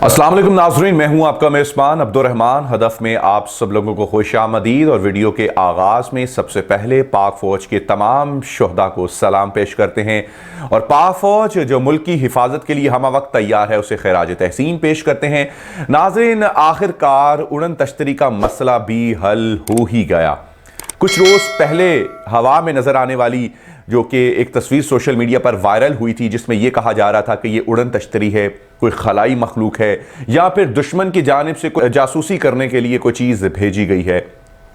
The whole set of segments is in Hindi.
अस्सलाम वालेकुम नाज़रीन, मैं हूं आपका मेज़बान अब्दुर्रहमान। हदफ में आप सब लोगों को खुशामदीद। और वीडियो के आगाज़ में सबसे पहले पाक फ़ौज के तमाम शुहदा को सलाम पेश करते हैं और पाक फ़ौज जो मुल्क की हिफाजत के लिए हम वक्त तैयार है उसे खैराज तहसीन पेश करते हैं। नाज़रीन, आखिरकार उड़न तश्तरी का मसला भी हल हो ही गया। कुछ रोज़ पहले हवा में नज़र आने वाली जो कि एक तस्वीर सोशल मीडिया पर वायरल हुई थी जिसमें यह कहा जा रहा था कि ये उड़न तश्तरी है, कोई खलाई मखलूक है या फिर दुश्मन की जानिब से कोई जासूसी करने के लिए कोई चीज़ भेजी गई है,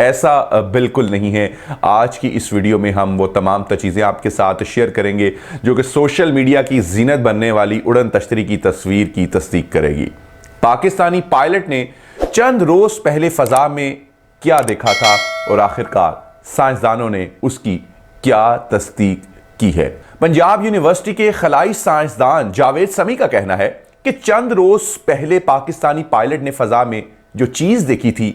ऐसा बिल्कुल नहीं है। आज की इस वीडियो में हम वो तमाम चीज़ें आपके साथ शेयर करेंगे जो कि सोशल मीडिया की जीनत बनने वाली उड़न तश्तरी की तस्वीर की तस्दीक करेगी। पाकिस्तानी पायलट ने चंद रोज़ पहले फ़ज़ा में क्या देखा था और आखिरकार साइंसदानों ने उसकी क्या तस्दीक की है। पंजाब यूनिवर्सिटी के खलाई साइंसदान जावेद समी का कहना है कि चंद रोज पहले पाकिस्तानी पायलट ने फजा में जो चीज देखी थी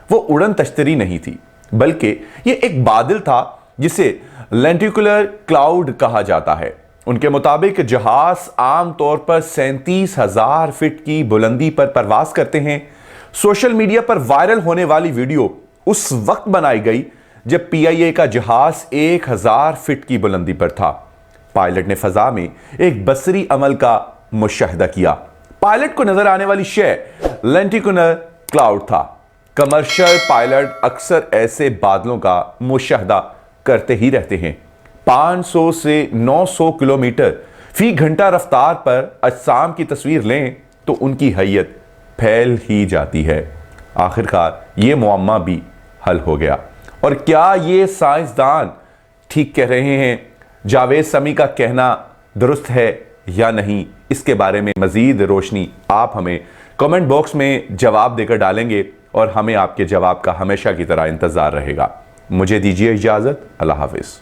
वो उड़न तश्तरी नहीं थी, बल्कि ये एक बादल था जिसे लेंटिकुलर क्लाउड कहा जाता है। उनके मुताबिक जहाज आमतौर पर 37,000 फीट की बुलंदी पर परवास करते हैं। सोशल मीडिया पर वायरल होने वाली वीडियो उस वक्त बनाई गई जब PIA का जहाज 1,000 फीट की बुलंदी पर था। पायलट ने फजा में एक बसरी अमल का मुशाहिदा किया। पायलट को नजर आने वाली शय लेंटिकुलर क्लाउड था। कमर्शियल पायलट अक्सर ऐसे बादलों का मुशाहिदा करते ही रहते हैं। 500 से 900 किलोमीटर फी घंटा रफ्तार पर अजसाम की तस्वीर लें तो उनकी हैयत फैल ही जाती है। आखिरकार ये मुअम्मा भी हल हो गया। और क्या ये साइंसदान ठीक कह रहे हैं? जावेद समी का कहना दुरुस्त है या नहीं, इसके बारे में मजीद रोशनी आप हमें कमेंट बॉक्स में जवाब देकर डालेंगे और हमें आपके जवाब का हमेशा की तरह इंतजार रहेगा। मुझे दीजिए इजाजत। अल्लाह हाफिज।